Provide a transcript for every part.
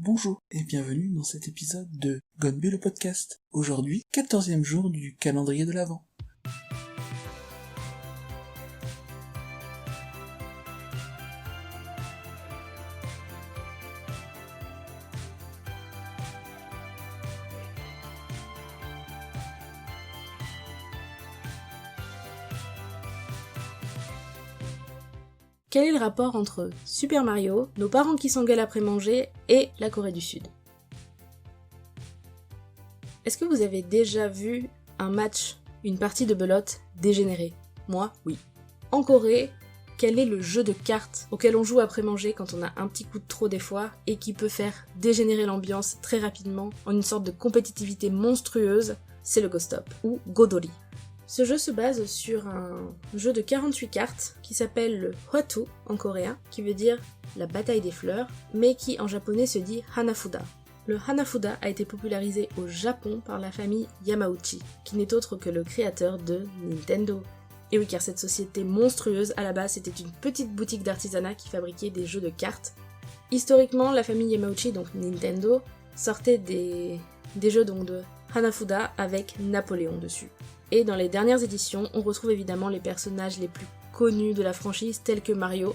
Bonjour et bienvenue dans cet épisode de Gonbu le podcast. Aujourd'hui, 14e jour du calendrier de l'Avent. Quel est le rapport entre Super Mario, nos parents qui s'engueulent après manger et la Corée du Sud? Est-ce que vous avez déjà vu un match, une partie de belote dégénérer? Moi, oui. En Corée, quel est le jeu de cartes auquel on joue après manger quand on a un petit coup de trop des fois et qui peut faire dégénérer l'ambiance très rapidement en une sorte de compétitivité monstrueuse? C'est le Go-Stop ou Godori. Ce jeu se base sur un jeu de 48 cartes qui s'appelle le Hwatu en coréen, qui veut dire la bataille des fleurs, mais qui en japonais se dit Hanafuda. Le Hanafuda a été popularisé au Japon par la famille Yamauchi, qui n'est autre que le créateur de Nintendo. Et oui, car cette société monstrueuse, à la base, c'était une petite boutique d'artisanat qui fabriquait des jeux de cartes. Historiquement, la famille Yamauchi, donc Nintendo, sortait des jeux donc de Hanafuda avec Napoléon dessus. Et dans les dernières éditions, on retrouve évidemment les personnages les plus connus de la franchise, tels que Mario,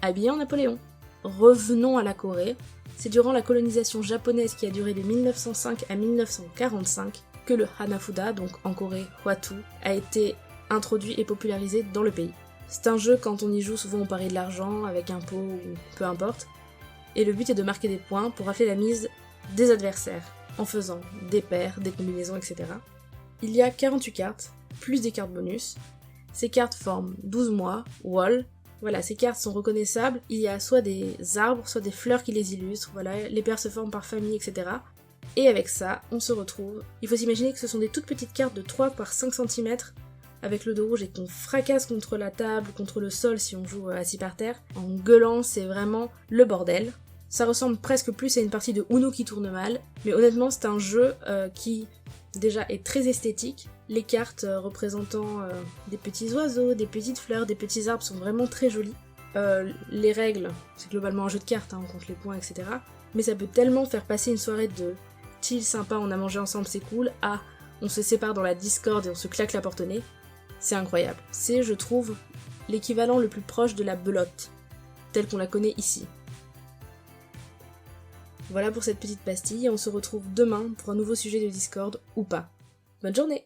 habillé en Napoléon. Revenons à la Corée. C'est durant la colonisation japonaise qui a duré de 1905 à 1945 que le Hanafuda, donc en Corée Hwatu, a été introduit et popularisé dans le pays. C'est un jeu, quand on y joue, souvent on parie de l'argent avec un pot ou peu importe. Et le but est de marquer des points pour rafler la mise des adversaires, en faisant des paires, des combinaisons, etc. Il y a 48 cartes, plus des cartes bonus. Ces cartes forment 12 mois, wall. Voilà, ces cartes sont reconnaissables. Il y a soit des arbres, soit des fleurs qui les illustrent. Voilà, les paires se forment par famille, etc. Et avec ça, on se retrouve. Il faut s'imaginer que ce sont des toutes petites cartes de 3 par 5 cm avec le dos rouge et qu'on fracasse contre la table, contre le sol si on joue assis par terre. En gueulant, c'est vraiment le bordel. Ça ressemble presque plus à une partie de Uno qui tourne mal. Mais honnêtement, c'est un jeu qui déjà est très esthétique. Les cartes représentant des petits oiseaux, des petites fleurs, des petits arbres sont vraiment très jolies. Les règles, c'est globalement un jeu de cartes, on compte les points, etc. Mais ça peut tellement faire passer une soirée de chill sympa, on a mangé ensemble, c'est cool, à on se sépare dans la discorde et on se claque la porte au nez. C'est incroyable. C'est, je trouve, l'équivalent le plus proche de la belote, telle qu'on la connaît ici. Voilà pour cette petite pastille, et on se retrouve demain pour un nouveau sujet de Discord, ou pas. Bonne journée!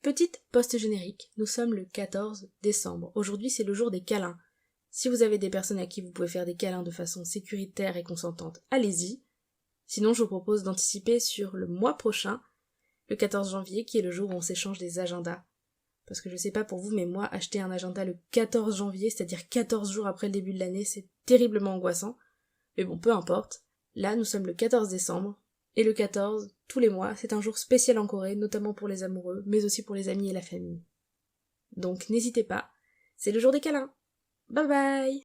Petite post-générique, nous sommes le 14 décembre. Aujourd'hui, c'est le jour des câlins. Si vous avez des personnes à qui vous pouvez faire des câlins de façon sécuritaire et consentante, allez-y. Sinon, je vous propose d'anticiper sur le mois prochain, le 14 janvier, qui est le jour où on s'échange des agendas. Parce que je sais pas pour vous, mais moi, acheter un agenda le 14 janvier, c'est-à-dire 14 jours après le début de l'année, c'est terriblement angoissant. Mais bon, peu importe. Là, nous sommes le 14 décembre. Et le 14, tous les mois, c'est un jour spécial en Corée, notamment pour les amoureux, mais aussi pour les amis et la famille. Donc n'hésitez pas, c'est le jour des câlins. Bye bye!